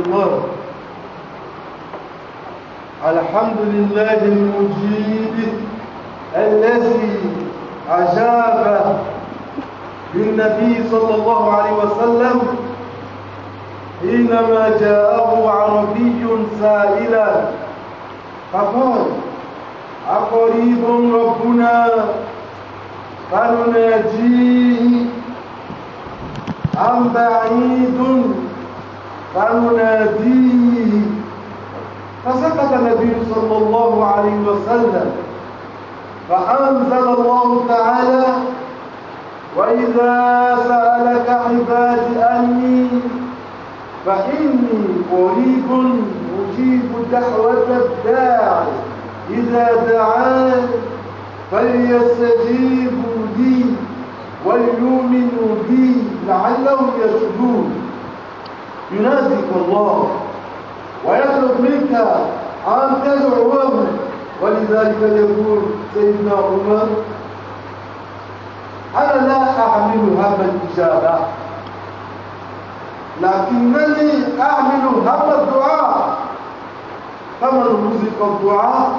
الله. الحمد لله المجيب الذي أجاب للنبي صلى الله عليه وسلم حينما جاءه عربي سائلا فقال أقريب ربنا فنناجيه أم بعيد فنناديه؟ فسكت النبي صلى الله عليه وسلم فأنزل الله تعالى وإذا سألك عبادي أني فإني قريب أجيب دعوة الداع إذا دعان فليستجيبوا لي وليؤمنوا بي لعلهم يرشدون. يناديك الله ويطلب منك أن تدعوه، ولذلك يقول سيدنا عمر أنا لا أحمل هم الإجابة لكنني أحمل هم الدعاء، فمن رزق الدعاء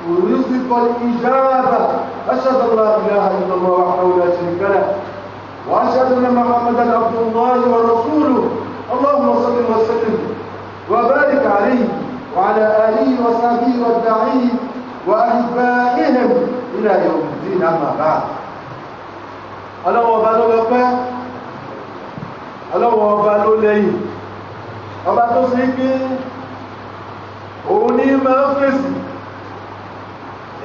ورزق الإجابة. أشهد أن لا إله إلا الله وحده لا شريك له وأشهد أن محمدا عبد الله ورسوله. اللهم صل وسلم وبارك عليه وعلى آله وصحبه والداعين وأحبائهم إلى يوم الدين. أما بعد، ọlọ́wọ́ ọba ló lọ́pẹ́, ọlọ́wọ́ ọba ló lẹ́yìn, ọba tó ṣe pé òun ní máa ń fèsì,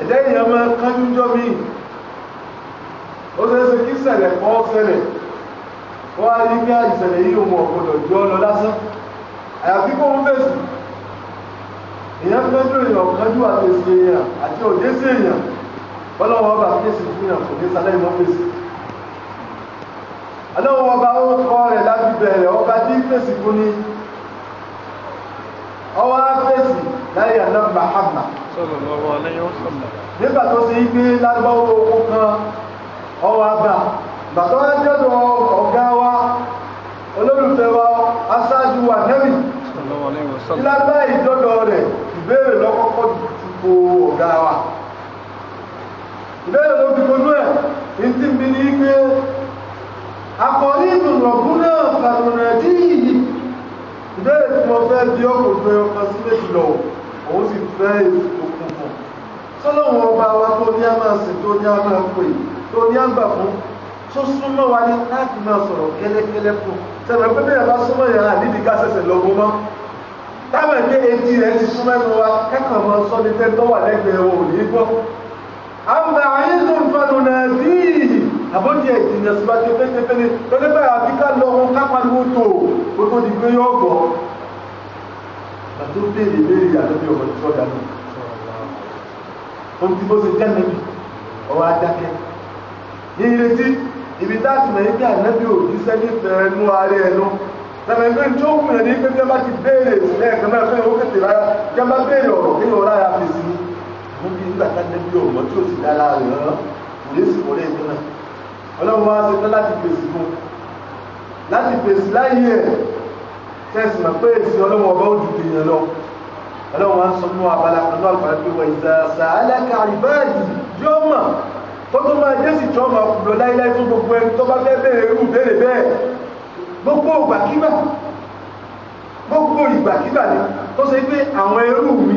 ẹ̀dẹ́ èèyàn máa kánjú jọ mí. Ó ṣeéṣe kí ṣẹlẹ̀ kan ṣẹlẹ̀ wọ́n á rí bí ìṣẹ̀lẹ̀ yìí òun ọ̀gbọ̀dọ̀ jọ lọ lásán, àyàfi kó ń fèsì. Èèyàn kánjú èèyàn kánjú àtẹ̀sí èèyàn àti òjésí èèyàn, ọlọ́wọ́ ọba fèsì fún èèyàn kò ní sálẹ̀ ìmọ̀ fèsì. Ọlọ́wọ́ ọba ó kọ́ rẹ̀ láti bẹ̀rẹ̀, ọba tí fèsì fún ní ọwọ́ fèsì láyé ànábì Muhammad sallallahu alayhi wa sallam. nígbà tó ṣe gbé lágbàwó owó kan ọwọ́ àgbà bàtọ́ jẹ́dọ̀ ọ̀gá wa olólùfẹ́ wa aṣáájú wa nẹ́bì sallallahu alayhi wa sallam. lágbà ìjọ́dọ̀ rẹ̀ ìbéèrè lọ́kọ́kọ́ dùkú ọ̀gá wa. Ìbéèrè ló fi gbogbo ẹ̀ ìtì bí ní pé akọ̀rí ìdùnnọ̀gún náà kàdùnà díìyì. Ìbéèrè tí mo fẹ́ bí ọkùnrin ọkàn sí méjì lọ òun sì fẹ́ òkùnkùn. Sọ́lọ́wọ́n ọba wa tó ní a máa sìn, tó ní a máa pè, tó ní a gbà fún, tó súnmọ́ wa ní láti máa sọ̀rọ̀ kẹ́lẹ́kẹ́lẹ́ fún. Sẹ̀rọ̀ pé bí ẹ̀bá súnmọ́ ìyàrá nídìí ká ṣẹ̀ṣẹ̀ lọ́gbọ́n mọ́. Táwọn ẹgbẹ́ etí rẹ̀ ti súnmọ́ ẹnu wa kẹ́kọ̀ọ́ máa sọ ní tẹ́tọ́ wà lẹ́gbẹ̀ẹ́ wọn ò ní gbọ́. Àmà àyíkò ìfànù náà bí àbójì ìdìyàn sí bá ti pẹ́pẹ́pẹ́ ní lọ́lẹ́bẹ̀ àbíká lọ wọn kápálúwó tó ó tó di pé yọ́ gbọ́. Àtó béèrè béèrè àlọ́bí ọmọ tí wọ́n dánú. Ohun tí bó ṣe jẹ́ nẹ́bí, ọwọ́ adákẹ́. Ní ìrètí, ibi táàtì mẹ́rin bí ànẹ́bí ò ní sẹ́ni fẹ́ẹ́ nú ààrẹ ẹnu. Lẹ́mọ̀ ẹgbẹ́ tí ó kùnrin ní pé bí wọ́n bá ti béèrè sílẹ̀ ẹ̀kan náà fẹ́ ó kété rárá, bí wọ́n bá béèrè ọ̀rọ̀ kí wọ́n ráyà fi sí. Wọ́n bí nígbà tá nẹ́bí ọmọ tí ó sì dára rẹ̀ rán, kò lè sì wọlé ẹgbẹ́ náà. Ọlọ́run wá ṣe tán láti fèsì fún, láti fèsì láyé ẹ̀ tẹ́sì mà pé èsì ọlọ́run ọba ó dùn èèyàn lọ. Ọlọ́run wá ń sọ fún abala pẹ̀lú àgbàrá pé wọ ìzàṣà aláka àríbáàdì yóò mọ̀ tó tó máa jẹ́ sì tọ́ máa kùlọ láíláí fún gbogbo ẹni tó bá fẹ́ bèèrè irú béèrè bẹ́ẹ̀. Gbogbo ìgbàkígbà ni tó ṣe pé àwọn ẹrú mi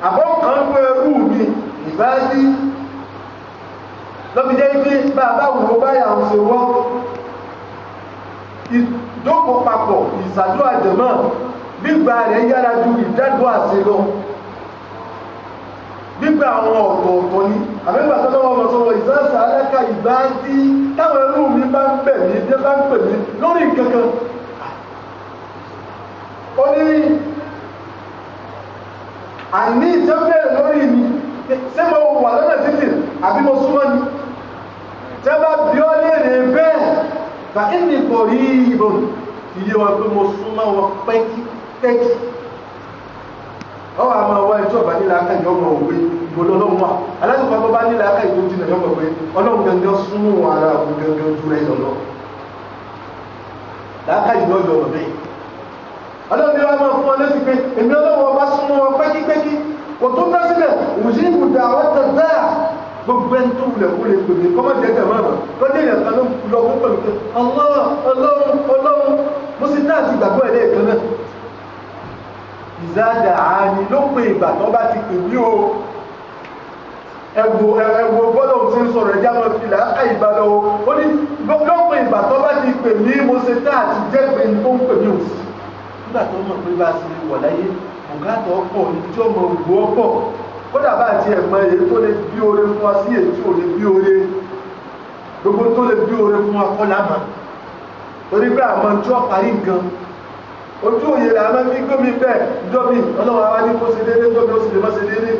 àbọ̀ kan pé ẹrú mi ìbáàdì lọ́bi jẹ́ pé bàbá wò báyà ń ṣe wọ́n ìdókòó papọ̀ ìsàdó àjẹmọ́ gbígba rẹ̀ yára ju ìdádó àṣẹ lọ. Gbígba àwọn ọ̀tọ̀ọ̀tọ̀ ni àmẹ́gbà tó lọ́wọ́ ọmọ sọ́wọ́ ìsáàsà aláka ìgbà tí táwọn ẹrú mi bá ń bẹ̀ mí jẹ́ bá ń pè mí lórí kankan. Ó ní àní ìjẹ́bẹ̀rẹ̀ lórí mi ṣé mo wà lọ́nà títì àbí mo súnmọ́ ni. Tẹ́ bá bí ó léèrè bẹ́ẹ̀ fa inni qaribun iye wọn pé mo súnmọ́ wọn pẹ́kí. Ọwọ́ àmọ́ ọwọ́ ẹjọ́ bá nílá aká ìyọ́mọ̀ òwe ìgbòlò ọlọ́run wà. Alásùpá tó bá nílá aká ìtò jìnà yọ́mọ̀ pé ọlọ́run gangan súnmọ́ wọn ara òun gangan jù rẹ̀ lọ́lọ́. Láká ìyọ́jọ́ ọ̀rọ̀ bẹ́ẹ̀. Ọlọ́run wá máa fún wọn lé sí pé èmi ọlọ́wọ́ bá súnmọ́ wọn pẹ́kípẹ́kí kò tó bẹ́ sílẹ̀ òjì ìbùdó àwọn tẹ̀gbẹ́ gbogbo ẹni tó wulẹ̀ kó lè pèmí kọ́mọ́ jẹ́jẹ́ mọ́mọ́ tó dé ìyàn kan ló lọ fún pẹ̀lú pé ọlọ́run mo sì náà ti gbàgbọ́ ẹ̀ lẹ́ẹ̀kan náà ìzáàdà àání ló pè ìgbà tó bá ti pè mí o ẹwọ gbọ́dọ̀ tí ń sọ̀rọ̀ ẹjá mọ́ fìlà àìbálọ́ ó ní lọ́pọ̀ ìgbà tó bá ti pè mí mo ṣe tá àti jẹ́ pé tó ń pè mí ò sí nígbà tó mọ̀ pé bá ṣe wà láyé bùkátà ọ̀pọ̀ ní tí ó mọ ògbó ọ̀pọ̀ kódà bá ti ẹ̀mọ èyí tó lè bí oore fún wa sí èyí tí ò lè bí oore gbogbo tó lè bí oore fún wa kọ́ lámà torí pé àmọ́ tí ó parí nǹkan ojú òye là máa fi gómi bẹ́ẹ̀ jọ́mi ọlọ́run àwa ní kó ṣe déédéé jọ́mi ó sì lè má ṣe déédéé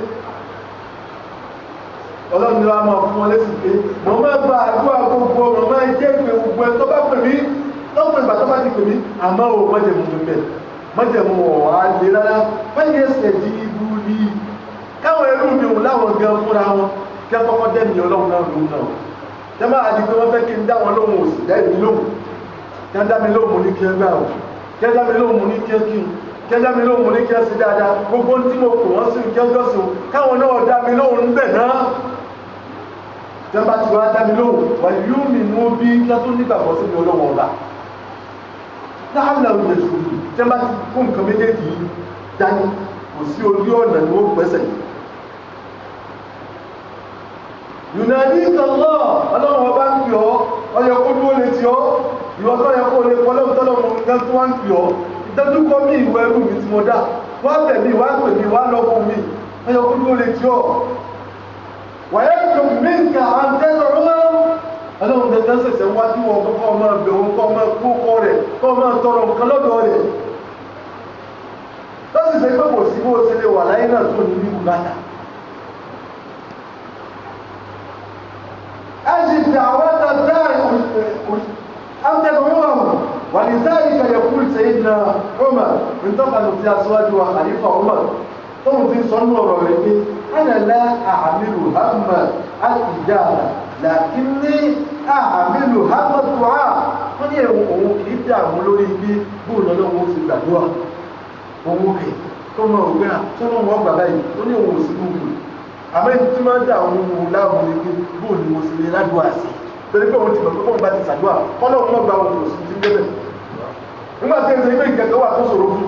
ọlọ́run ni wọ́n máa fún wọn lẹ́sìn pé mo máa gba àdúrà gbogbo mo máa jẹ́ ìpè gbogbo ẹ̀ tó bá pè mí lọ́pọ̀ ìgbà tó bá ti pè mí àmọ́ ò mọ́jẹ̀mú mi bẹ̀ mọ́jẹ̀mú ọ̀hún á lè rárá wọ́n yẹ ẹsẹ̀ di ibu ní káwọn ẹrú mi ò láwọn gan fúnra wọn kí wọ́n kọ́kọ́ dẹ́mi ọlọ́run náà lòun náà jẹ́ máa di pé wọ́n fẹ́ kí n dá wọn lóhùn òsì dá èmi lóhùn kí wọ́n dá mi lóhùn ní kí wọ́n gbà wọ́n kí wọ́n dá mi lóhùn ní kí wọ́n kí kí wọ́n dá mi lóhùn ní kí wọ́n sì dáadáa gbogbo tí mo pè wọ́n sí kí wọ́n jọ́sìn káwọn náà dá mi lóhùn ń bẹ̀ náà jẹba tí wọ́n dá mi lóhùn wà yóò mi mú bí látó nígbàgbọ́ sí mi ọlọ́wọ́ ọba láàrín àwọn ìjẹ̀sùn jẹba tí kó nǹkan méjèèjì yìí dání kò sí orí ọ̀nà ni ó pẹ́sẹ̀ yùnàdí ìtànlọ́ ọlọ́wọ́ ọba ń pè ọ́ ọyọ kó dúró lè ti ọ́ ìwọ́tọ́ yẹ kó lè pọ́lọ́ tọ́lọ́mọ nǹkan tó wá ń pè ọ́ ìtẹ́dúkọ́ mi ìwọ ẹrú mi tí mo dá wọ́n tẹ̀ mí wá pè mí wá lọ́kùn mi ọyọ kó dúró lè ti ọ́ wàyẹ́kùn mínkà àǹtẹ́sọ̀ ọlọ́run gẹ́gẹ́ sẹ̀sẹ̀ wá tí wọ́n kọ́ ọmọ ẹgbẹ̀rún kọ́ ọmọ ẹkọ́ rẹ̀ kọ́ ọmọ tọrọ nǹkan lọ́dọ̀ rẹ̀ lọ́sì sẹ́ pé kò sí bó ṣe lè wà láyé náà tó ní bíbù bàtà ẹ̀ṣì dàwọ́ta dáì àǹtẹ́sọ̀ ولذلك يقول سيدنا عمر انتقلوا في أزواج وخليفة عمر tóun ti sọ́nù ọ̀rọ̀ rẹ̀ pé ánàlá àhàmìlù hàmà àtìjáàbà làkínní àhàmìlù hàmà tùwà wọ́n ní òun kì í dààmú lórí bí bóòlù ọlọ́run ó fi gbàdúrà òun kì tó mọ òwe à tó mọ wọn gbàgbá yìí ó ní òun ò sí gbogbo àmọ́ ẹni tí máa ń dà òun wò láàmú ni pé bóòlù mo sì lè ládùúgbò àṣẹ torí pé òun ti mọ̀ pé bóun bá ti ṣàdúrà ọlọ́run mọ̀ gba òun kò sí ti débẹ̀ nígbà tí ẹni pé ìkẹ́kẹ́ wà tó ṣòro fún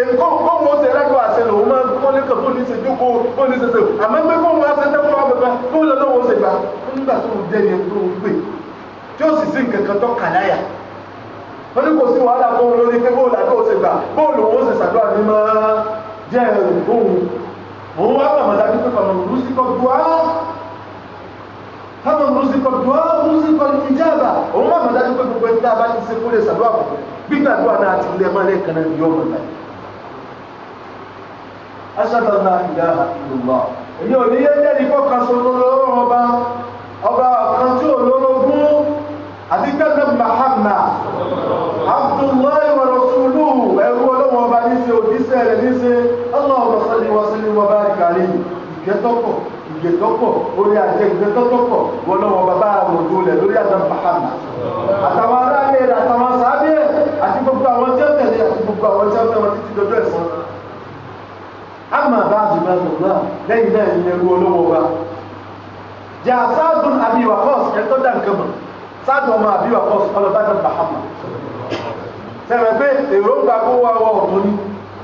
èkó kóhùn ọ̀sẹ̀ ẹ̀rẹ́dọ̀ àṣẹ lòun máa kọ́ ní kàn tó ní ṣe jókòó tó ní ṣe ṣe àmọ́ pé kóhùn ọ̀sẹ̀ tẹ́kọ̀ọ́ àbẹ̀bẹ̀ kó lọ lọ́wọ́ ṣe gbà nígbà tó ń jẹ́ yẹn tó ń gbè tí ó sì sí nǹkan kan tó kà láyà wọ́n ní kò sí wàhálà kó lórí pé bóòlù àdó ṣe gbà bóòlù òun ṣe ṣàdúrà ní máa jẹ́ ẹ̀rù òun òun wá pàmò dájú pé pàmò rúsíkọ̀ dùá pàmò rúsíkọ̀ dùá rúsíkọ̀ ìjáàbà òun pàmò dájú pé gbogbo ẹni tá a bá ti ṣe kó lè ṣàdúrà pọ̀ gbígbàdúrà náà ti lẹ́ mọ́ lẹ́ẹ̀kan náà ní ọmọ náà aṣáájú náà ìyá ìlúwà èyí ò ní yé jẹ́ ìkọ́ kan ṣoṣo lọ́wọ́ ọba kan tí ò lórogún àti kẹ́lẹ́ Muhammad Abdullahi wa rasuluhu ẹrú ọlọ́wọ́ ọba ní ṣe òjíṣẹ́ rẹ̀ ní ṣe Allahumma salli wa sallim wa barik alayhi ìgẹ̀tọ́pọ̀ orí àjẹ́ ìgẹ̀tọ́pọ̀ wọlọ́wọ́ bàbá àròjò lẹ̀ lórí àdá Muhammad àtàwọn ará ilé rẹ̀ àtàwọn sàábẹ̀ àti gbogbo àwọn tí ó tẹ̀lé àti gbogbo àwọn tí ó fẹ́ wọn títí dọjọ́ ẹ̀san ama báàdì mẹ́rin náà lẹ́yìn náà ní ẹrú olówó wa jẹ́ sáàdùn Abi Waqqas ẹ̀tọ́ dá nǹkan mọ̀ sáàdùn ọmọ Abi Waqqas ọlọ́bàdàn Muhammad sẹ́rẹ̀ pé èrò ń gbà kó wá wọ ọ̀tún ní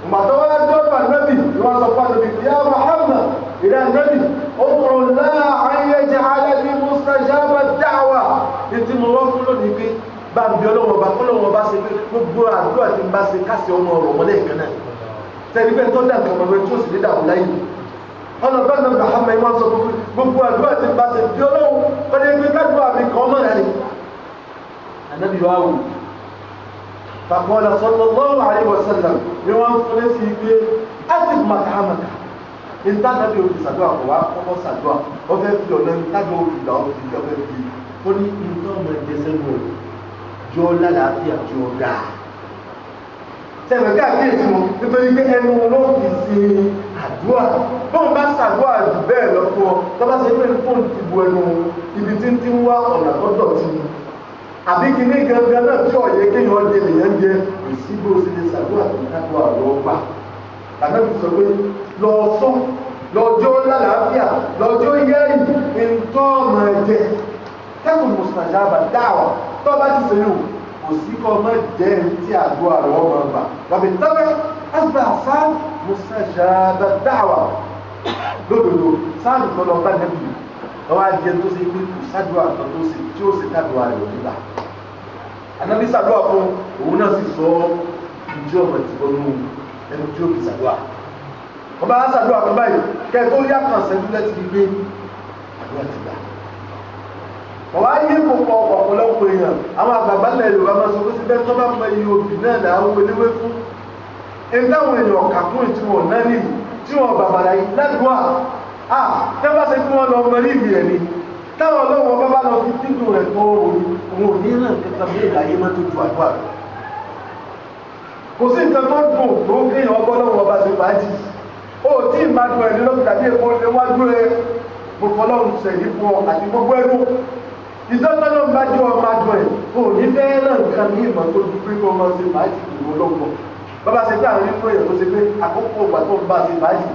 ìgbàtọ́ wá jọ́pà nẹ́bì ni wọ́n sọ pàdé bí ya Muhammad ìrẹ́ nẹ́bì ó kọ̀rọ̀ láàáyé jẹ́ alẹ́bí mustajaba da'wa ìtì mọ̀ wọ́n fún lónìí pé bá ń bí ọlọ́wọ́ bá ṣe pé gbogbo àdúrà tí ń bá ṣe kásì ọmọ ọ̀rọ̀ mọ́lẹ̀ kan náà tẹ́lẹ̀ bẹ́ẹ̀ tó dà nǹkan mọ̀ tí ó sì lé dàbò láyé ọlọ́gbọ́n náà Muhammad wọ́n sọ gbogbo àdúrà tí ń bá ṣe bí ọlọ́wọ́ kọ́lé pé kádùá mi kàn mọ́ rẹ̀ Ànábì wa wù faqala sallallahu alaihi wasallam ni wọ́n fún lé sí pé áti màkàmàkà ìtànàbí òfin sàdúrà kò wá kọ́kọ́ sàdúrà ó fẹ́ fi ọ̀nà ìtàgbọ́ òfìgbà òfìgbà fẹ́ fi ó ní nǹkan ọmọ ẹgbẹ́ sẹ́nu rẹ̀ jọ lálàáfíà tí ó dáa sẹ́wọ̀n káàkiri wọn nítorí pé ẹnu ló fi sí àdúrà bóun bá sàdúrà jù bẹ́ẹ̀ lọ́pọ̀ tó bá ṣe pé fóun ti bu ẹnu ibi tí ń wá ọ̀nà tó dọ̀tí àbí kíní gangan náà tí ọ̀yẹ́ kéèyàn jẹ lèyàn jẹ ìsígbó sí lè ṣàdúrà tó kájọ àlọ́ gbà ànábì sọ pé lọ sọ lọ́jọ́ lálàáfíà lọ́jọ́ yẹ́rì ntọ́ ọmọ ẹ̀jẹ̀ kẹ́kùn mustajaba dáwà tó bá ti sẹ́yìn kò sí kọ́ ọmọ jẹ́ tí àdúrà rẹ̀ ọmọ gbà wàbí tọ́bẹ̀ asibà sáà mustajaba dáwà lódodo sáàdù tó lọ bá nẹ́bì lọ́wọ́ ajẹ́ tó ṣe pé kò sádùá kan tó ṣe tí ó ṣe kádùá rẹ̀ nígbà ànábì sàdúrà fún òun náà sì sọ ìjọ ọmọ ìtìbọnú ẹni tí ó fi sàdúrà ọba sàdúrà kan báyìí kẹ́ tó yá kan sẹ́jú lẹ́tì gbé àdúrà ti gbà ọ̀wá yé púpọ̀ ọ̀pọ̀lọpọ̀ èèyàn àwọn àgbàgbà lẹ̀ Yorùbá máa sọ pé síbẹ̀ tó bá mọ iye òbí náà là ń wọléwé fún ẹni táwọn èèyàn kàkún ìtumọ̀ náà nìyí tí wọ́n bàbàrà yìí lẹ́dùá tẹ́bá ṣe fún wọn lọ mọ níbi ẹ̀ ni táwọn ọlọ́wọ́ bá bá lọ fi títù rẹ̀ tó òun ò ní ràn kẹta bí ìlàyé mọ́ tó ju àdúrà kò sí nǹkan tó dùn tó kéèyàn ọgbọ́n lọ́wọ́ bá ṣe fàájì ó tí ì máa dùn ẹ̀ ní lọ́kùnrin àbí èkó níwájú ẹ mo fọlọ́run sẹ̀yìn fún ọ àti gbogbo ẹnu ìjọba náà bá jẹ́ ọmọ adùn ẹ̀ kò ní fẹ́ náà nǹkan ní ìmọ̀ tó ju pé kó ọmọ ṣe fàájì ìwọ lọ́pọ̀ bàbá ṣe pé àwọn nínú èèyàn tó ṣe pé àkókò ìgbà tó ń bá ṣe fàájì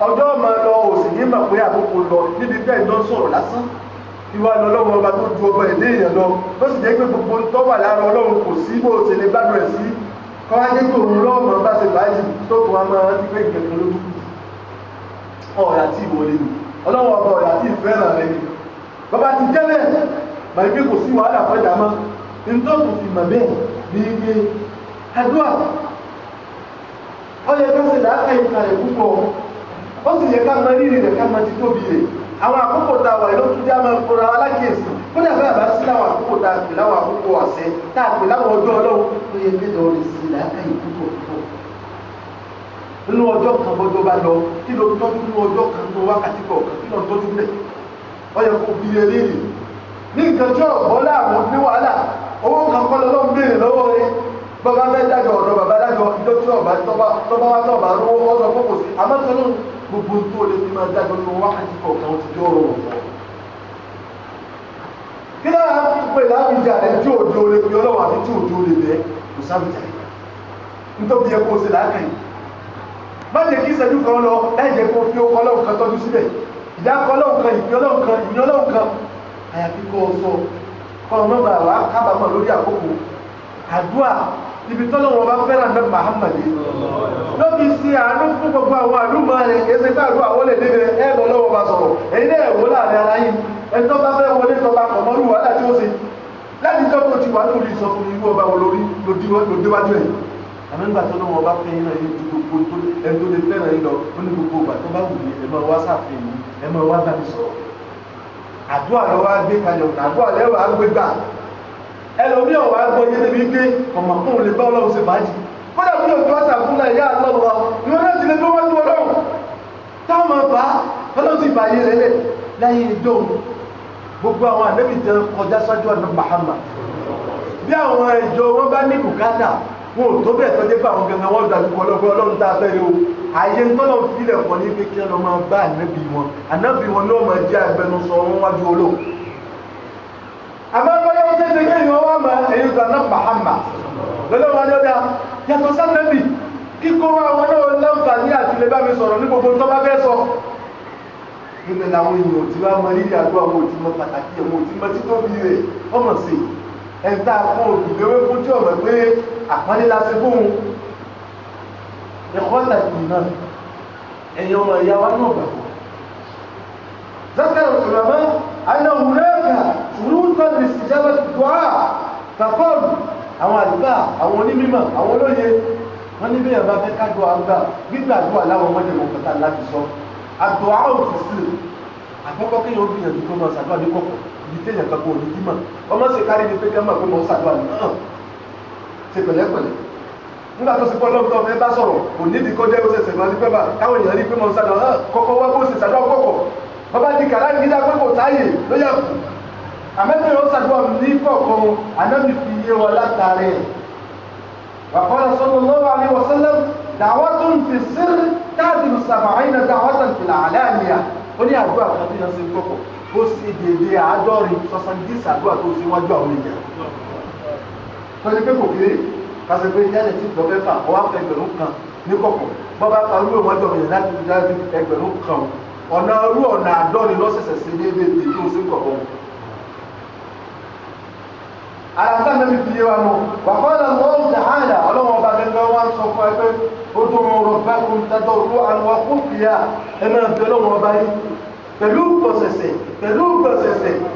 ọjọ́ ọmọ lọ òsì ní mọ̀ pé àkókò lọ níbi bẹ́ẹ̀ lọ sọ̀rọ̀ lásán ìwà lọ́lọ́run ọba tó ju ọba ìdí èèyàn lọ tó sì jẹ́ pé gbogbo tó wà lára Ọlọ́run kò sí bó ṣe lè gbádùn ẹ̀ sí kọ́wá jẹ́ pé òun lọ́mọ bá ṣe fàájì tó kún wa máa ti pé ìkẹ̀kẹ́ lójú ọ̀rà tí ìwọlé ni Ọlọ́run ọba ọ̀rà tí ìfẹ́ràn rẹ ni bàbá ti jẹ́ bẹ́ẹ̀ bàbá pé kò sí wàhálà fọ́jà mọ́ nítorí fi mọ̀ bẹ́ẹ̀ ní ibi àdúrà ó yẹ ká ṣe làákà ìkàlẹ̀ púpọ̀ ó sì yẹ ká mọ rírì rẹ̀ ká mọ ti tóbi rẹ̀ àwọn àkókò tá a wà ló tún já máa ń kóra alákìyèsí kódà bá àbá sí láwọn àkókò tá a pè láwọn àkókò ọ̀sẹ̀ tá a pè láwọn ọjọ́ Ọlọ́run ó yẹ kí lọ rè sí làákà ìpúpọ̀ púpọ̀ nínú ọjọ́ kan bọ́jọ́ bá lọ kí ló tọ́jú nínú ọjọ́ kan nínú wákàtí kọ̀ọ̀kan kí ló tọ́jú bẹ̀ ó yẹ kó bí eré rè ní nǹkan tí ọ̀gbọ́n láàmú ní wàhálà owó kan kọ́ lọ́wọ́ ń béèrè lọ́wọ́ rẹ̀ bọ́bá fẹ́ dájọ́ ọ̀dọ́ bàbá dájọ́ ìjọ tí ọba tọ́ba wá tọ́ba lówó wọ́n sọ fún kò sí àmọ́tọ́nù gbogbo tó lè fi máa dájọ́ nínú wákàtí kọ̀ọ̀kan ti jọ́ ọ̀rọ̀ ọ̀pọ̀. kí náà pè láwùjá rẹ̀ tí òjò lè fi ọlọ́wọ́ àbí tí òjò lè bẹ́ kò sáwùjá rẹ̀ nítorí ẹ kó o ṣe láàkà yìí. má jẹ́ kí ìṣẹ́jú kan lọ láì jẹ́ kó o fi ọkọ̀ ọlọ́run kan tọ́jú síbẹ̀ ìdá ọkọ̀ ọlọ́run kan ìfi ọlọ́run kan ìyìn ọlọ́run kan àyàfi kó o sọ kọ́ ọmọ bàbá kábàámọ̀ lórí àkókò àdúrà ibi tọ́lọ́wọ́ bá fẹ́ràn náà Muhammad lóbi sí àánú fún gbogbo àwọn àdúmọ̀ rẹ̀ kìí ṣe pé àdúrà wọlé débi ẹ̀bọ̀ lọ́wọ́ bá sọ̀rọ̀ èyí náà ẹ̀wọ́ láàrin ara yìí ẹni tó bá fẹ́ wọlé tó bá kọ̀mọ́ lù wàhálà tí ó ṣe láti jọ́ tó ti wà lórí ìsọfún irú ọba wọn lórí lòdíwájú ẹ̀ àmọ́ nígbà tó lọ́wọ́ bá fẹ́ yín náà yín ju gbogbo ẹni tó lè fẹ́ràn yín lọ ó ní gbogbo ìgbà tó bá wù yín ẹ máa wá sáfihàn yín ẹ máa wá bá mi sọ̀rọ̀ àdúrà lọ́wọ́ á gbé kalẹ̀ ọ̀nà àdúrà lẹ́wọ̀ á gbé gbà ẹlòmí ọ̀wà gbọ́ yé débi pé ọmọkùnrin lè bá Ọlọ́run ṣe fàájì kódà bí òjò ọ̀sà fún náà ìyá àlọ́wọ́ ìwọ́n náà ti lè tó wájú Ọlọ́run táwọn máa bá Ọlọ́run ti bàyè rẹ̀ lẹ̀ láyé ìjọ gbogbo àwọn ànábì jẹ kọjá sájú ọ̀nà Muhammad bí àwọn ìjọ wọn bá ní bùkátà wọn ò tó bẹ́ẹ̀ tọ́jú pé àwọn gangan wọn dàbí Ọlọ́run tá a fẹ́ rí o àyè ńtọ́lọ́ fílẹ̀ pọ̀ ní pé kí ẹ lọ máa bá ànábì wọn náà máa jẹ́ agbẹnusọ wọn wájú Ọlọ́run àmọ́ bọ́lá ó tẹ́sẹ̀ kí èèyàn wá máa èyí gbàná Muhammad lọ́lọ́wọ́ adọ́dá yàtọ̀ sánẹ́bì kíkó àwọn náà láǹfààní àti lè bá mi sọ̀rọ̀ ní gbogbo tó bá fẹ́ sọ nígbẹ̀ làwọn èèyàn tí wá mọ rírì àdó àwọn òtí pàtàkì ẹ̀wọ̀n òtí mọ títóbi rẹ̀ ọmọ sí ẹ̀ńtà fún òbíléwé fún tí ọmọ pé àpọ́nlé lásì fún ẹ̀kọ́ tàbí náà ẹ̀yìn ọmọ ìyá wa náà gbàgbọ́ ذكر العلماء أن هناك شروطا لاستجابة الدعاء فقال àwọn àdúgbà àwọn onímọ̀ àwọn olóye wọ́n ní bẹ́ẹ̀ bá fẹ́ kájọ àgbà gbígbà àdúrà láwọn ọmọdé wọn kọta láti sọ àdúrà òfìsì àkọ́kọ́ kí yóò gbìyànjú pé mọ̀ ṣàdúrà ní kọ̀kọ̀ ibi téèyàn kan kò ní dímọ̀ ọmọ sì kárí ní pé kí ọmọ pé mọ̀ ṣàdúrà ní hàn ṣe pẹ̀lẹ́pẹ̀lẹ́ nígbà tó sì pọ́ lọ́wọ́ tó fẹ́ bá sọ̀rọ̀ kò ní ìdíkọ́ jẹ́ oṣèṣẹ̀ lọ ní pẹ́ bá káwọn èèyàn rí pé mọ̀ ṣàdúrà kọ́kọ́ wá bó ṣe ṣàdúrà kọ̀kọ̀ bàbá di kàrá ìdíjà pé kò táyè ló yẹ kù àmẹ́bí ó ṣàdúrà ní kọ̀ọ̀kan ànábì fi yé wọn látàrí ẹ̀ وقال صلى الله عليه وسلم دعوة في السر تعدل 70 دعوة في العلانية ó ní àdúrà kan tí wọ́n ṣe kọ́kọ́ ó sì dédé 70 àdúrà tó ṣe wájú àwọn èèyàn tọ́jú pé kò kéré kásẹ̀ pé jáde tí lọ fẹ́ fà ọwọ́ àpẹ ẹgbẹ̀rún kan ní kọ̀kọ̀ bọ́bá ka rú ìwọ́n jọ yẹn láti fi jáde ẹgbẹ̀rún kan ọ̀nà rú ọ̀nà àádọ́rin lọ́sẹ̀sẹ̀ sí déédéé tí ó sì kọ̀kọ̀. àyàtà mẹ́bí fi yé wa nù wàkọ́lá lọ́wọ́ jàhálà ọlọ́wọ́n ọba gẹ́gẹ́ wá ń sọ fún ẹgbẹ́ ó tó rọrùn bá kún tẹ́tọ́ rú àwọn ọkùn fìyà ẹ̀mẹ́ ẹ̀fẹ́ lọ́wọ́ ọba yìí pẹ̀lú gbọ̀sẹ̀sẹ̀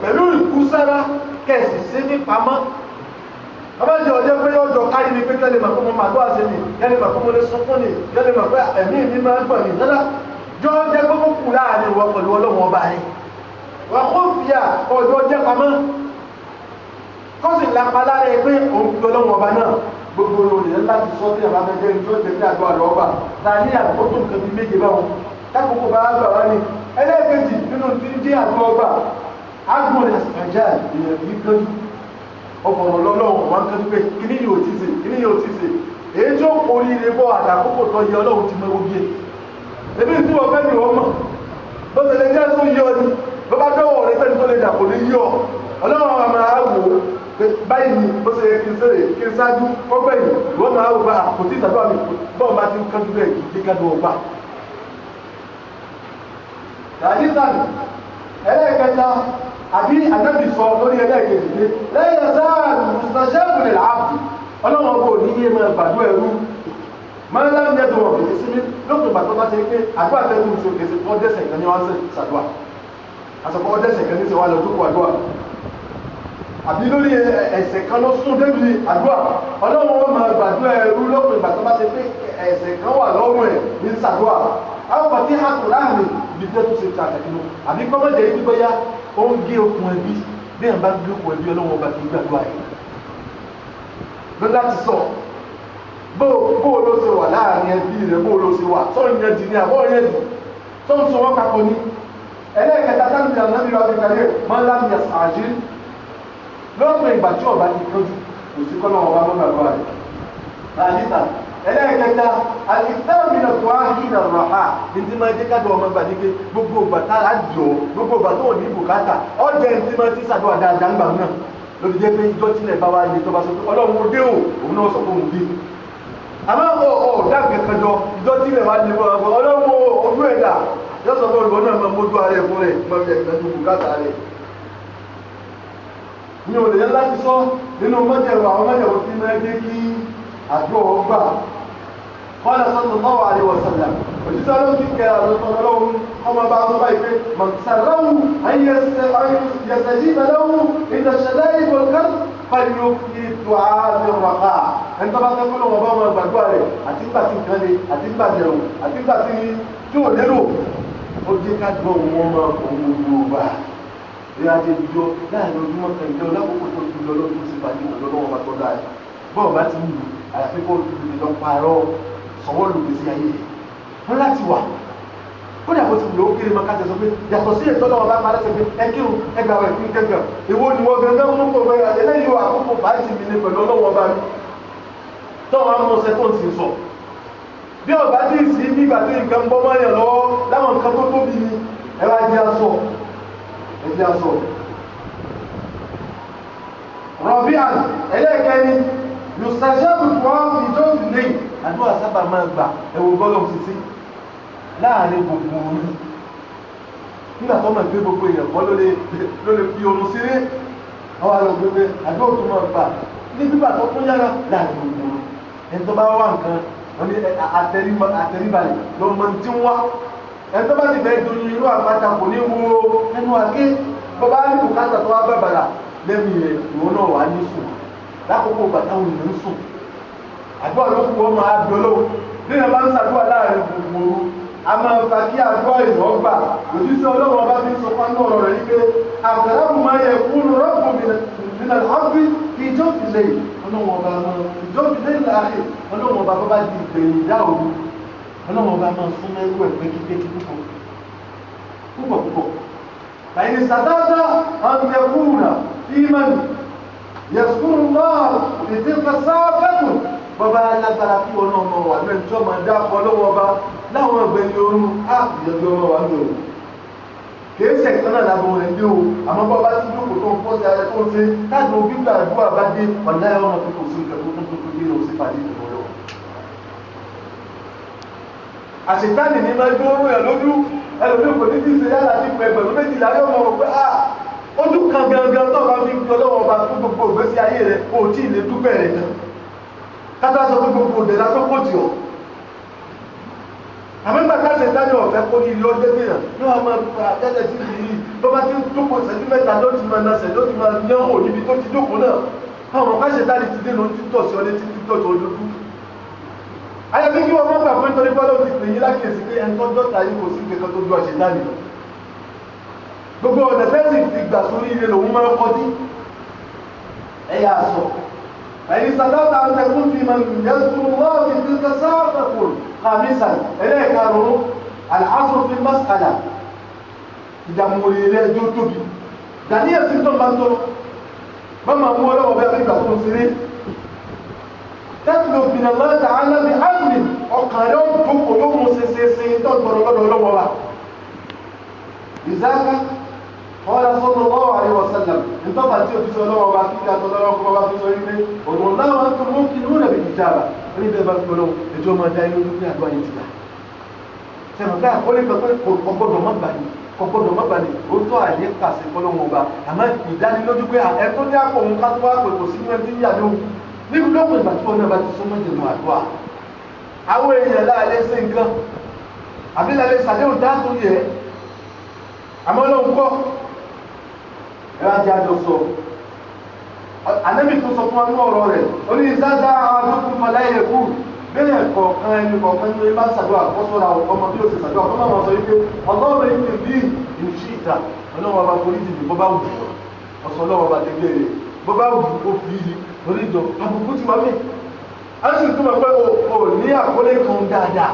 pẹ̀lú ìkúsára kẹ̀sì sí ní pamọ́ ọmọdé ọjọ́ pé ọjọ́ káyí ni pé kẹ́lẹ̀ mọ̀ fún mọ́ màá tó àṣẹ ni kẹ́lẹ̀ mọ̀ fún mọ́ lé sunkún ni kẹ́lẹ̀ mọ̀ pé ẹ̀mí mi máa ń gbọ̀n ní lọ́dá jọ jẹ́ gbogbo kù láàrin wọ pẹ̀lú ọlọ́wọ́ ọba yìí wọ́n kó fi à ọjọ́ jẹ́ pamọ́ kọ́sì lápá lára ẹ pé òun fi ọlọ́wọ́ ọba náà gbogbo olè láti sọ bí àbá mẹ́jẹ ní tó jẹ́ kí àgbà lọ ọba ta ní àgbà tó nǹkan bí méje báwọn kákòókò bá gbà wá ní ẹlẹ́ẹ̀kejì nínú tí ń jẹ́ àgbà ọba agbọ̀n ẹ̀sìkàjá ìyẹn kì í kánjú ọkọ̀rọ̀ lọ́lọ́run wọn kánjú pé kíní yóò ti ṣe èyí tí ó kórí ilé bọ́ àdàkókò tó yẹ ọlọ́run ti mọ ogi ebi tí wọ́n fẹ́ mi wọ́n mọ̀ bó ṣe lè jẹ́ tó yí ọ ni bó bá dọ́wọ́ rẹ fẹ́ni tó lè dà kò ní yí ọ ọlọ́run àwọn máa wò ó báyìí ni bó ṣe kí n sèrè kí n ṣáájú ọgbẹ́ yìí wọ́n máa wò bá kò tí ìsàdúrà mi bọ́ọ̀ bá ti ń kánjú bẹ́ẹ̀ kì í dé kánjú ọgbà. Ràdíṣàlì ẹlẹ́ẹ̀kẹta àbí ànábì sọ lórí ẹlẹ́ẹ̀kejì pé lẹ́yìn ẹ̀sáàlù mùsùlùmí lè láàbù ọlọ́run ọgbọ́ òní yé máa gbàdú ẹrú máa láàmú ẹ̀dùn wọn kìí sí ní lókùn ìgbà tó bá ti pé àdúrà tẹ́lú ìṣó kìí sí wọ́n dẹ́sẹ̀ kan ní wọ́n ṣàdúrà àsọ̀kọ́ wọ́n dẹ́sẹ̀ kan ní ṣe wà lọ dúkù àdúrà àbí lórí ẹ̀ṣẹ̀ kan ló sún débi àdúrà ọlọ́run wọn máa gbàdú ẹrú lókùn ìgbà tó bá ti pé ẹ̀ṣẹ̀ kan wà lọ́rùn ẹ̀ ní ṣàdúrà àwọn pàtí hàkùn láàrin ibi tẹ́ tó ṣe ta àtàkìlú àbí kọ́mọ̀jẹ̀ ibi bóyá ó ń gé okùn ẹbí bí ẹ̀ bá gbé okùn ẹbí ọlọ́run ọba kì í gbàdúrà yìí ló láti sọ bó ló ṣe wà láàrin ẹbí rẹ̀ bó ló ṣe wà tó ń yẹn jì ní àbọ̀ yẹn jì tó ń so wọ́n papọ̀ ní ẹlẹ́ẹ̀kẹta táwọn ìyàwó náà nílò ọdún kàlẹ́ máa ń láti yẹ sàájú lọ́pọ̀ ìgbà tí ọba ti kánjú kò sí kọ́nà ọba mọ́ gbàgbọ́ rẹ̀ láàyíta ẹlẹ́ẹ̀kẹta alìsẹ́mìnà tó á yí nà rọ̀há ní tí máa jẹ́ kájọ ọmọ gbàdí pé gbogbo ìgbà tá a jọ gbogbo ìgbà tó ní bùkátà ọjọ́ ìdí máa ti sàdúrà dáadáa ńgbà náà ló fi jẹ́ pé ìjọ tílẹ̀ bá wá ní tó bá sọ pé ọlọ́run ó dé o òun náà sọ pé òun dé àmọ́ ọ̀dà kẹ̀kẹ́ jọ ìjọ tílẹ̀ wá ní ọlọ́run ojú ẹ̀dá yóò sọ pé olùkọ́ náà máa mójú ara ẹ̀ fún rẹ̀ máa fi ẹ̀gbẹ́ bùkátà rẹ̀ ní olè yẹn láti sọ nínú mọ́jẹ̀rọ àwọn mọ́jẹ̀rọ tí máa jẹ́ kí àjọ ọgbà قال صلى الله عليه وسلم وجزاله فيك يا رسول هم بعض ضيف من سره أن يستجيب له عند الشدائد والكرب فليكفي الدعاء بالرخاء أنت ما تقول وبما البدواري أتبع تنكلي أتبع جرو أتبع تنكلي ojé ká gbọ́ wọn máa kọ gbogbo ọba ìyá ajé ìjọ láàrin ojúmọ́ kan ìjọ lákòókò tó ti lọ lọ́dún sí ìpàdé ìlọ́lọ́wọ́ bá tọ́ dáa bọ́ọ̀ bá ti ń lù àyàfi kó ti lọ parọ́ sọ̀wọ́ lòdì sí ayé wọn láti wà kódà bó ti lò ó kéré máa kájọ sọ pé yàtọ̀ sí ètò ọlọ́wọ́ bá parẹ́ sọ pé ẹ kírun ẹ gbà wẹ̀ fún kẹ́kẹ́ ìwọ ni wọ́n gẹ́gẹ́ mú kó bẹ́ẹ̀ eléyìí wà àkókò báyìí mi ní pẹ̀lú ọlọ́wọ́ bá mi tọ́wọ́ àwọn ọmọ sẹ́kọ̀ǹsì sọ bí ọba tí ì sí nígbà tí nǹkan bọ́ mọ́ yàn lọ́wọ́ láwọn nǹkan tó tóbi ni ẹ wá jẹ́ aṣọ ẹ jẹ́ aṣọ. rọ̀bíàn ẹlẹ́ẹ̀kẹ́ni yustajabu wọ́n fi tó fi lẹ́yìn àdúrà sábà máa gbà ẹ̀wò bọ́lọ̀ títí láàrin gbogbo orí nígbà tó máa gbé gbogbo èèyàn kọ́ ló lè fi oorun sílé àwọn àlọ́ gbogbo àdúrà tó máa gbà ní gbígbà tó kún yára láàrin gbogbo orí ẹni tó bá wà nǹkan wọ́n ní àtẹríbalẹ̀ lọ mọ̀ tí ń wá ẹni tó bá ti bẹ̀ẹ́ dùn inú àpáta kò ní wo ẹnu àké bọ́bá ní bùkátà tó wá bàbàrà lẹ́mí rẹ̀ ìwọ náà wà ní sùn lákòókò bàtàwọn ènìyàn sùn àdúrà ló kú ọmọ abdọ́lọ́wọ́ nínú bá ń sàdúrà láàrin gbogbo a máa ń fa kí àdúrà ìrọ̀ gbà òjíṣẹ́ ọlọ́wọ́ bá fi ń sọ fún ọ̀rọ̀ rẹ̀ wípé àgbàláwù máa yẹ kúrò rọ́pò nínú àbí ìjọ́ ìlẹ̀ ọlọ́wọ́ ọba máa ìjọ́ ìlẹ̀ láàrin ọlọ́wọ́ ọba bá di ìgbẹ̀yìn ìdá òru ọlọ́wọ́ ọba máa fún ẹrú ẹ̀ pẹ́kípẹ́kí púpọ̀ bàyìí sàdáadá àwọn yẹkúrà fíìmánì yẹsùkúrù náà ètè fasáfẹ́kù bọ́bá lágbára kí wọn náà mọ̀ wà lẹ́nu tí wọ́n máa dá ọkọ̀ lọ́wọ́ ọba láwọn ọ̀gbẹ́ni orú ìyẹ̀gbẹ́ ọmọ wà lóòrùn kìí ṣe ìkan náà lábọ̀ rẹ̀ dé o àmọ́ bá bá ti jókòó tó ń pọ́ sí ayẹ tó ń ṣe káàdì òbí gbàdúrà bá dé ọ̀nà ẹ̀rọ ọmọ tó kò sí nǹkan tó dé lọ sí pàdé ìdùnnú lọ. àṣetánì ní máa dúró rẹ̀ lójú ẹlòmíì kò ní ti ṣe yálà ní ẹgbẹ̀rún méjìlá yóò mọ̀ pé ojú kan gangan tó bá fi ń gbọ́ lọ́wọ́ ọba fún gbogbo ìgbésí ayé rẹ̀ kò tí ì lè dúpẹ́ rẹ̀ gan kátà sọ pé gbogbo òdèlà tó kò tì ọ́ àmọ́gbà káṣẹ dájọ́ ọ̀fẹ́ kó ní ilé ọjọ́ gbìyàn ní wọ́n máa gba àtẹ́lẹ̀ sí ìrírí tó bá ti ń jókòó ìṣẹ́jú mẹ́ta ló ti máa nasẹ̀ ló ti máa yán wò níbi tó ti jókòó náà àwọn káṣẹ dájọ́ ti dé ló ti tọ̀ sí ọ létí ti tọ̀ sí olójú. ayọ̀bí kí wọ́n má gbà pé nítorí bọ́lá ti pè yín lákèsí pé ẹni tó dọ́ta yìí kò sí nǹkan tó ju ọ̀ṣẹ̀ dání lọ. gbogbo ọ̀nà fẹ́sì ti gbà sórí ilé lòun máa ń kọjú ẹ̀yà àṣọ ẹ̀yìn sàdáta àtẹkùn fi máa ń yẹ́sùn lọ́ọ̀kì tí ń tẹ́sán خامسا إليك أروح العصر في المسألة إذا مولي جوتوبي دانية سنتون بانتو مما مولا وبيغي بطول سرين تطلب من الله تعالى بأمر وقالوا بقلوب مسيسيسين تطبر الله ولا لذلك قال صلى الله عليه وسلم انتظر في سؤاله وبعثك أتدرك وبعثك والله وأنتم موقنون بالإجابة ní bẹ́ẹ̀ bá ń gbọ́nà ẹjọ́ máa dá inú ní àdúrà yìí ti gbà sẹ́wọ̀n ká ó lè gbà pé ọgbọ́dọ̀ má gbà ní ọgbọ́dọ̀ má gbà ní ó tọ́ àyè pàṣẹ fọlọ́wọn ọba àmọ́ ìdánilójú pé ẹ̀tọ́ ní àpò òun ká tó wá pè kò sí ní ẹni yà lóhùn níbi lọ́pọ̀ ìgbà tí wọn náà bá ti súnmọ́ ìdènà àdúrà àwọn èèyàn láàlẹ́ sí nǹkan àbí láàlẹ́ sàdéhùn dáàtò yẹ àmọ́ lóhùn kọ́ ẹ̀rọ ajé àjọ sọ Ànábì tó sọ fún ọdún ọ̀rọ̀ rẹ̀ ó ní ìsájá àwọn tó kún fọlá ilẹ̀ kú bẹ́ẹ̀ kọ̀ọ̀kan ẹni kọ̀ọ̀kan ní bá ṣàdúrà kọ́sọ́ra ọmọ bí ó ṣe ṣàdúrà tó máa sọ wípé ọlọ́run ìpè bí ìṣí ìta ọlọ́run ọba forí jìbì bó bá wù ọ̀sọ̀ ọlọ́run ọba tẹ́gbẹ́ rẹ̀ bó bá wù ó fi yí orí ìjọ àbùkù ti wá mí. a sì túmọ̀ pé o ní àkọlé kan dáadáa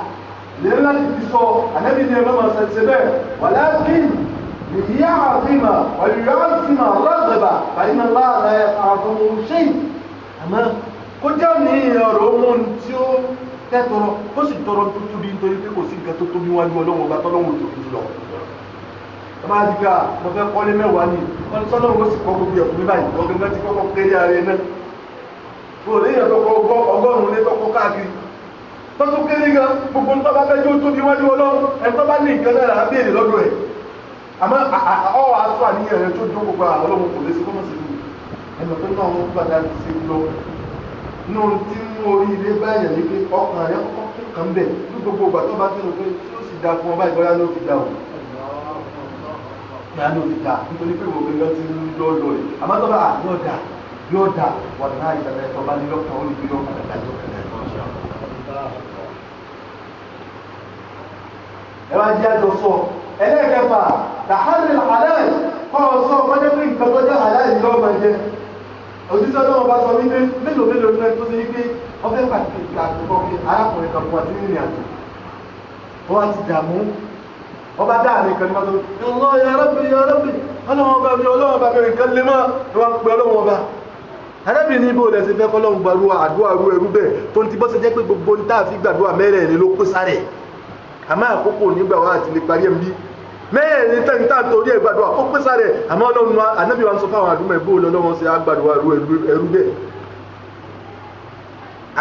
lè láti fi sọ Ànábì ní ẹgbẹ́ máa ṣe bẹ́ẹ̀ wàlákìn ليعظم ويعظم الرغبة فإن الله لا يفعل شيء àmọ́ kó jẹ́ ní ọ̀rọ̀ ohun tí ó tẹ́tọrọ ó sì tọrọ tó tóbi nítorí pé kò sí nǹkan tó tóbi wájú Ọlọ́run ọba tọ́lọ́run tó fi lọ ọmọ àdìgbà mo fẹ́ kọ́lé mẹ́wàá ní wọ́n tọ́lọ́run ó sì kọ́ gbogbo ẹ̀kún ní báyìí ọgbẹ̀gbẹ̀ ti kọ́kọ́ kéré ara ẹ̀ náà kò léyìn ọ̀tọ́kọ́ ọgọ́rùn-ún lé tọ́kọ́ káàkiri tó tún kéré gan gbogbo nǹkan bá fẹ́ jó tóbi wájú Ọlọ́run ẹ̀ tó bá ní nǹkan náà á béèrè lọ́dọ̀ ẹ̀ àmọ́ ọwọ́ aṣọ àníyàn rẹ̀ tó jókòó gba Ọlọ́run kò lè sí kọ́mọ̀sí ní ẹnu tó náà wọ́n gbàdá sí lọ inú tí ń mú orí ilé báyẹ̀ ní pé ọkàn rẹ̀ kọ́kọ́ tó kàn bẹ̀ ní gbogbo ìgbà tó bá tí ó pé tí ó sì dá fún ọba ìgbọ́yá ló fi dá o ìyá ló fi dá nítorí pé ìwọ̀n gbẹ̀ngàn ti ń lọ lọ rẹ̀ àmọ́ tó bá yóò dá wà náà ìdàgbẹ́ tó bá ní lọ́kàn ó lè fi lọ́kàn dàgbà ẹ wá jẹ́ àjọ sọ ẹlẹ́ẹ̀kẹfà tàhálì halal kọ́ sọ ọjọ́ pé nǹkan tó jẹ́ halal yìí lọ́wọ́ máa jẹ òjíṣẹ́ náà bá sọ wípé mélòó ní ẹ tó ṣe wípé wọ́n fẹ́ pàtàkì àtúkọ́ pé arákùnrin kan fún wa tí ń rìn àjò wọ́n wá ti dààmú wọ́n bá dáa nìkan ní wọ́n tó Allah ya Rabbi ya Rabbi ọlọ́wọ́n bá bẹ̀rẹ̀ nǹkan lé máa ní wọ́n pe ọlọ́wọ́n bá arábì ní ibò lẹ́sìn fẹ́ kọ́lọ́hún gbàdúrà àdúrà rú ẹrú bẹ́ẹ̀ tó ń ti bọ́ sí jẹ́ pé gbogbo ní táàfin gbàdúrà mẹ́rẹ̀ẹ̀rin ló pé sáré àmọ́ àkókò nígbà wà àti lè parí ẹ̀mí mẹ́rẹ̀ẹ̀rin tẹ́ǹtà torí ẹ̀ gbàdúrà ó pé sáré àmọ́ ọlọ́run anábì wa ń sọ fáwọn àdúmọ̀ ìbò lọ́wọ́n sí àgbàdúrà rú ẹrú bẹ́ẹ̀.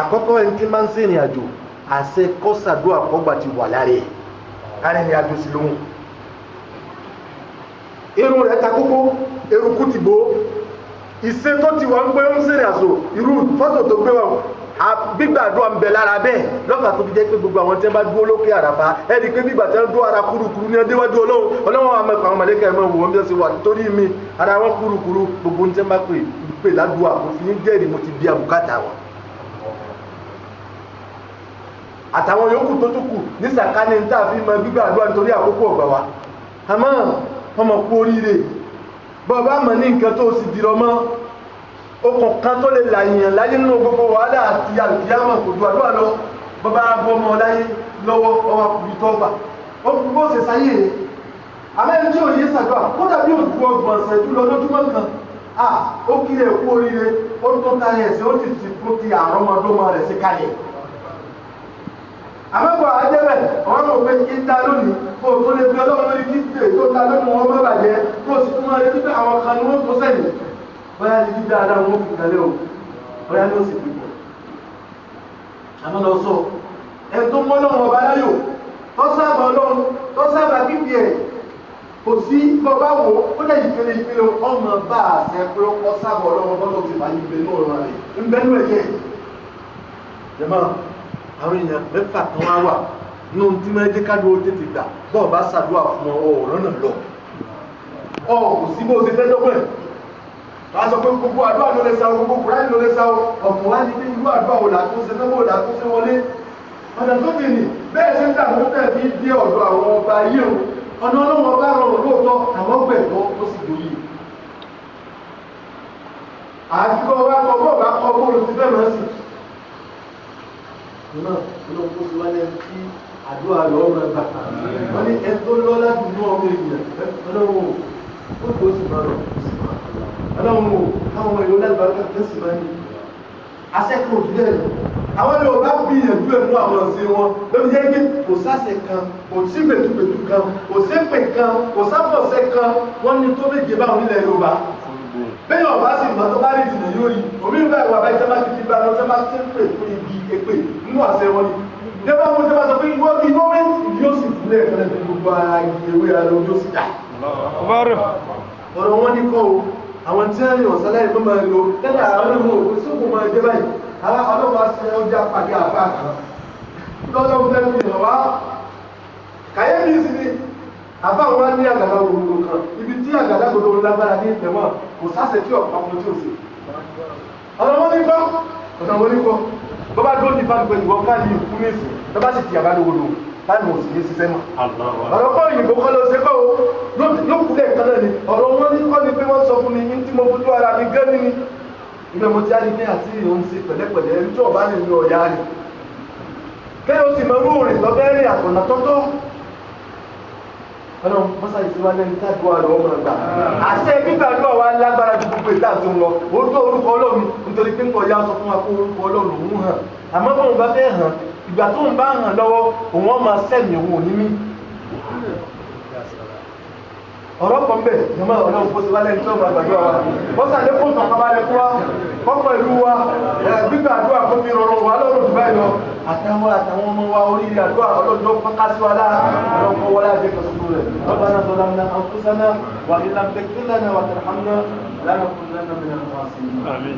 àkọ́kọ́ ẹni tí máa ń sìn ìrìn àjò àṣẹ kọ́sàdúrà kọ́gbà ti wà lára ẹ̀ arìnrìn àjò sí lóhun irun rẹ̀ ta kókó eruku ti bò ìṣe tó ti wà ń gbé ń sèrè àṣò irú fọ́tò tó gbé wọn gbígbàdúrà ń bẹ lára bẹ́ẹ̀ lọ́fà tó fi jẹ́ pé gbogbo àwọn tí wọ́n bá dúró lókè àràfà ẹni pé bí ìgbàtí wọ́n dúró ara kúrukúru ní ọdẹ́wájú ọlọ́run àmọ́ àwọn mọ̀lẹ́kà ẹ̀mọ́ wò wọ́n bí wọ́n ṣe wà nítorí mi ara wọn kúrukúru gbogbo ní tí wọ́n bá pè ládùúgbò àkófin ní jẹ́rìí mo ti bí àbùkátà wọn. àtàwọn yòókù tó tún kù ní sàkání ní tàbí mọ gbígbàdúrà nítorí àkókò ọ̀gbà wa àmọ́ ọmọ kú oríire bọ́ọ̀bá mọ̀ ní nǹkan tó sì dìrọ̀ mọ́ okùn kan tó lè làyàn láyé nínú gbogbo wàhálà àti àlùkìyàmọ̀ kò ju àdúrà lọ bọ́bá bọ́mọ láyé lọ́wọ́ ọwọ́ kùbí tọ́gbà ó kú bó ṣe sáyé rẹ̀ àmẹ́rin tí ò yé sàdúrà kó dàbí òkú ọgbọ̀n ṣẹ́jú lọ lójúmọ́ kan ó kílẹ̀ kú oríire ó tó tayẹ̀ sí ó ti sì fún ti àrọ́mọdọ́mọ rẹ̀ sí kalẹ̀ àmọ́gbọ̀ ajẹ́bẹ̀ ọ̀rọ̀ mọ̀ pé kí dá lónìí ó tó lè fi ọlọ́run lórí kí tè ètò ta ló mú wọn má bàjẹ́ kó o sì tún máa retí pé àwọn kan ni wọ́n tó sẹ́yìn bóyá ní dídá dáadáa wọn fi kalẹ̀ o bóyá ní ó sì fi pọ̀ àmọ́ lọ sọ ẹni tó mọ́ lọ́wọ́ ọba láyò tó sábà ọlọ́run tó sábà kíkì ẹ̀ kò sí bọ́bá wo ó jẹ́ ìpele ọmọ bá àṣẹ pé ó sábà ọlọ́run bọ́lọ́ ti bá ní ìpele náà rọra rẹ̀ ń bẹ́ nú ẹ̀jẹ̀ jẹ́mọ́ àwọn èèyàn mẹ́fà kan wá wà nínú tí wọ́n jẹ́ káàdùn ó tètè gbà bọ́ọ̀ bá ṣàdúrà fún ọ̀rọ̀ náà lọ kò sí bó ṣe fẹ́ dọ́gbọ̀n wọ́n á sọ pé gbogbo àdúrà ló lè sáwọ́ gbogbo kùránì ló lè sáwọ́ ọ̀pọ̀ wá ní irú àdúrà wò látúnṣe tó wò látúnṣe wọlé ọ̀nà tó dì ní bẹ́ẹ̀ ṣe ń dàgbò tẹ̀ bí dé ọ̀dọ̀ àwọn ọba yìí o ọ̀nà ọlọ́run ọba rọrùn lóòótọ́ àwọn gbẹ̀tọ́ tó sì dòyí àdúgbò wa kọ bọ́ọ̀ bá kọ bóòlù ti fẹ́ máa sì náà ló kó sí wálé tí àdúrà lọ́wọ́ máa gbà wọ́n ní ẹ tó lọ́ láti inú ọmọ ènìyàn ọlọ́run ó tó sì máa rọ̀ ọlọ́run o káwọn èrò lẹ́gbàá tó sì máa ní asẹ́kọ̀ọ́ òjúlẹ̀ rẹ̀ àwọn èrò bá bí ìyẹ̀dú ẹ̀mú àwọn ọ̀sìn wọn lórí jẹ́ pé kò sáṣẹ kan kò sí gbẹ̀tùgbẹ̀tù kan kò sépè kan kò sábọ̀sẹ̀ kan wọ́n ní tó méje báwọn nílẹ̀ Yorùbá bẹ́ẹ̀ ọ̀bá sì mọ́ tó bá rí ìdìnnà yóò rí omi ń bá ìwà bá ìjọba ti fi bá lọ jọba tí ń pè fún ibi èpè nínú àṣẹ wọn ni jọba mo jọba sọ pé ìwọ́n bí wọ́n mẹ́ ìdí ó sì fúnlẹ̀ ẹ̀kọ́lẹ̀ tó gbogbo ara ìwé ara lójú ó sì dà ọ̀rọ̀ wọn ní kọ́ o àwọn tí wọ́n ní ọ̀sán láì mọ́ máa lo lẹ́nà àwọn ọmọ òkú tí ó kò máa jẹ́ báyìí ọlọ́wọ́ sí ọjà pàdé àbá kan lọ́lọ́wọ́ fẹ́ fi hàn wá kàyéfì sí ni àbá wọn ní àgàdà gbogbo kan ibi tí àgàdà gbogbo lágbára ní ìtẹ̀wọ̀n kò sáṣẹ tí ọ̀pá fún tí ó sì ọ̀nà wọn ní kọ́ bọ́bá tó ní fáwọn ìgbẹ̀lú wọn káàdì ìkú ní ìsìn lọ́bá sì ti àbá lówó láì mọ̀ sí ní ṣiṣẹ́ mọ́ ọ̀rọ̀ kọ́ òyìnbó kọ́ lọ sí kọ́ o yóò kú lẹ́ẹ̀kan náà ni ọ̀rọ̀ wọn ní kọ́ ni pé wọ́n sọ fún mi ní tí mo fojú ara mi gẹ́ ní ni ibẹ̀ mo ti á ní àti òun ṣe pẹ̀lẹ́pẹ̀lẹ́ ẹni tí ọ̀bá lè ní ọ̀yá rẹ̀ kẹ́yọ̀ sì mọ irú rìn lọ́bẹ̀rẹ̀ àtọ̀nà tọ́tọ́ ọlọ́run mọ́sá ìsíwájú ẹni tàdúrà lọ́wọ́ mọ̀ gbà àṣẹ gbígbàdúrà wa lágbára ju gbogbo ìta tó ń lọ ó tó orúkọ ọlọ́run nítorí pé ń kọ̀ ya sọ fún wa kó orúkọ ọlọ́run òun hàn àmọ́ bóun bá fẹ́ hàn ìgbà tó ń bá hàn lọ́wọ́ òun ọmọ sẹ́mi òun ò ní mí ọ̀rọ̀ kan bẹ̀ jọmọ́ ọlọ́run kó sí wálẹ̀ ní ọmọ àgbàdo wa mọ́sá lé fún ìtàkàbalẹ̀ fún wa kọ́kọ́ ìlú wa gbígbàdúrà kó fi rọrùn wa lọ́rùn jù báyìí lọ àtàwọn ọmọ wa oríire àdúrà ọlọ́jọ́ pátá sí wa lára ọlọ́kọ̀ wọlé àjẹkọ̀ tuntun rẹ̀ ربنا ظلمنا أنفسنا وإن لم تغفر لنا وترحمنا لنكونن من الخاسرين. آمين.